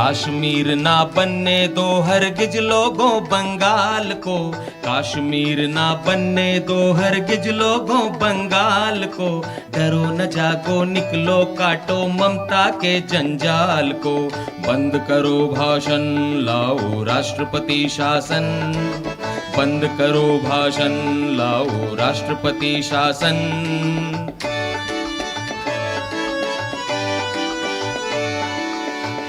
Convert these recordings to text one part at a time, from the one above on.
काश्मीर ना बनने दो हरगिज लोगों बंगाल को, काश्मीर ना बनने दो हरगिज लोगों बंगाल को। डरो न जागो निकलो काटो ममता के जंजाल को। बंद करो भाषण लाओ राष्ट्रपति शासन, बंद करो भाषण लाओ राष्ट्रपति शासन।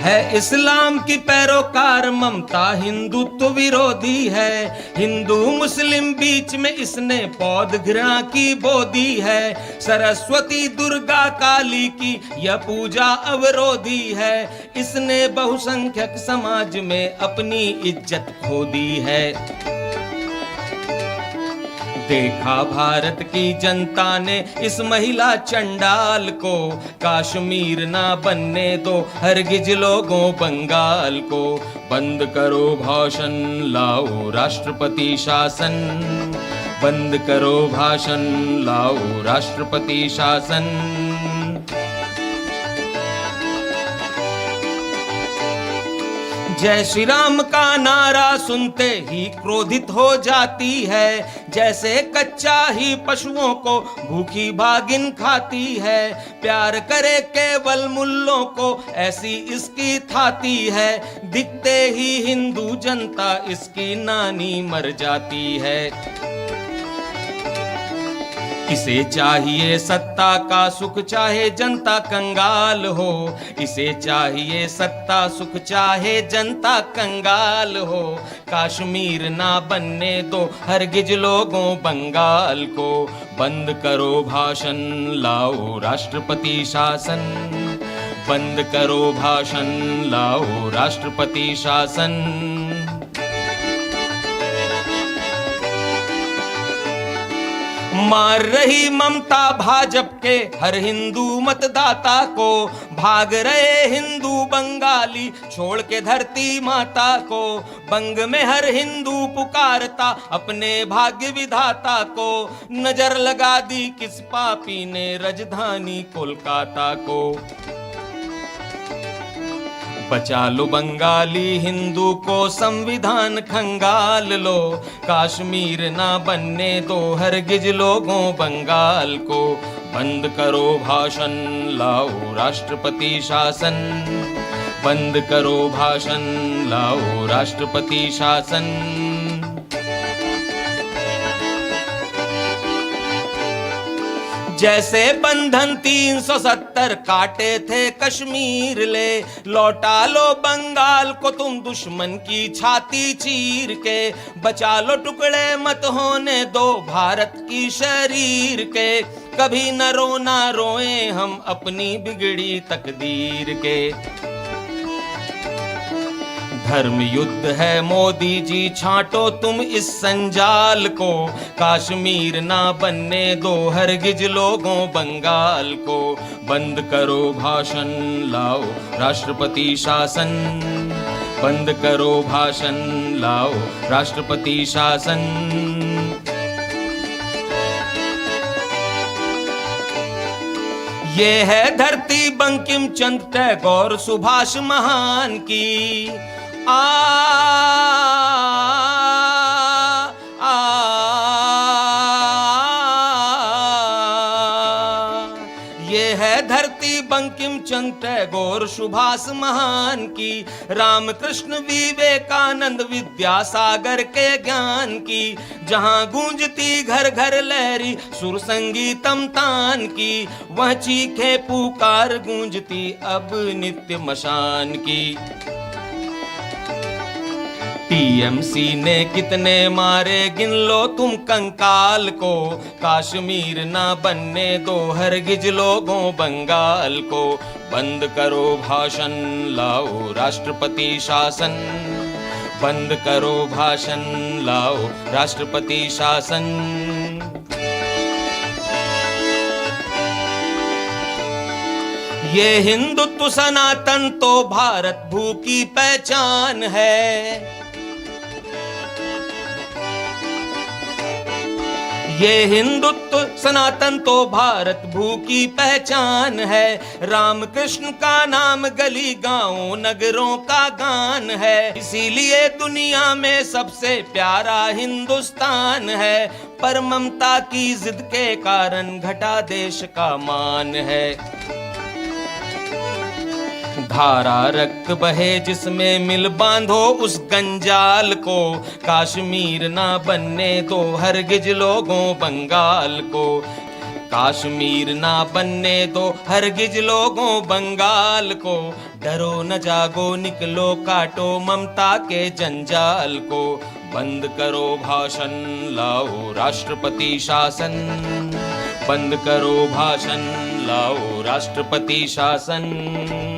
है इस्लाम की पैरोकार ममता हिंदुत्व विरोधी है, हिंदू मुस्लिम बीच में इसने पौध घृणा की बोदी है। सरस्वती दुर्गा काली की यह पूजा अवरोधी है, इसने बहुसंख्यक समाज में अपनी इज्जत खो दी है। देखा भारत की जनता ने इस महिला चंडाल को, काश्मीर ना बनने दो हरगिज लोगों बंगाल को। बंद करो भाषण लाओ राष्ट्रपति शासन, बंद करो भाषण लाओ राष्ट्रपति शासन। जय श्री राम का नारा सुनते ही क्रोधित हो जाती है, जैसे कच्चा ही पशुओं को भूखी भागिन खाती है। प्यार करे केवल मुल्लों को ऐसी इसकी थाती है, दिखते ही हिंदू जनता इसकी नानी मर जाती है। इसे चाहिए सत्ता का सुख चाहे जनता कंगाल हो, इसे चाहिए सत्ता सुख चाहे जनता कंगाल हो। काश्मीर ना बनने दो हरगिज लोगों बंगाल को। बंद करो भाषण लाओ राष्ट्रपति शासन, बंद करो भाषण लाओ राष्ट्रपति शासन। मार रही ममता भाजप के हर हिंदू मतदाता को, भाग रहे हिंदू बंगाली छोड़ के धरती माता को। बंग में हर हिंदू पुकारता अपने भाग्य विधाता को, नजर लगा दी किस पापी ने राजधानी कोलकाता को। बचा लो बंगाली हिंदू को संविधान खंगाल लो, काश्मीर ना बनने दो हरगिज लोगों बंगाल को। बंद करो भाषण लाओ राष्ट्रपति शासन, बंद करो भाषण लाओ राष्ट्रपति शासन। जैसे बंधन 370 काटे थे कश्मीर ले, लौटा लो बंगाल को तुम दुश्मन की छाती चीर के। बचा लो टुकड़े मत होने दो भारत की शरीर के, कभी न रोना रोए हम अपनी बिगड़ी तकदीर के। धर्म युद्ध है मोदी जी छांटो तुम इस संजाल को, काश्मीर ना बनने दो हरगिज लोगों बंगाल को। बंद करो भाषण लाओ राष्ट्रपति शासन, बंद करो भाषण लाओ राष्ट्रपति शासन। ये है धरती बंकिम चंद्र टैगोर सुभाष महान की। आ, आ, ये है धरती बंकिम चंद्र टैगोर सुभाष महान की। रामकृष्ण विवेकानंद विद्यासागर के ज्ञान की, जहां गूंजती घर घर लहरी सुर संगीतम तान की, वह चीखे पुकार गूंजती अब नित्य मशान की। टीएमसी ने कितने मारे गिन लो तुम कंकाल को, काश्मीर ना बनने दो हरगिज लोगों बंगाल को। बंद करो भाषण लाओ राष्ट्रपति शासन, बंद करो भाषण लाओ राष्ट्रपति शासन। ये हिंदुत्व सनातन तो भारत भू की पहचान है, ये हिंदुत्व सनातन तो भारत भू की पहचान है। राम कृष्ण का नाम गली गांव नगरों का गान है। इसीलिए दुनिया में सबसे प्यारा हिंदुस्तान है। पर ममता की जिद के कारण घटा देश का मान है। धारा रक्त बहे जिसमें मिल बांधो उस गंजाल को, कश्मीर ना बनने दो हरगिज लोगों बंगाल को। कश्मीर ना बनने दो हरगिज लोगों बंगाल को। डरो न जागो निकलो काटो ममता के जंजाल को। बंद करो भाषण लाओ राष्ट्रपति शासन। बंद करो भाषण लाओ राष्ट्रपति शासन।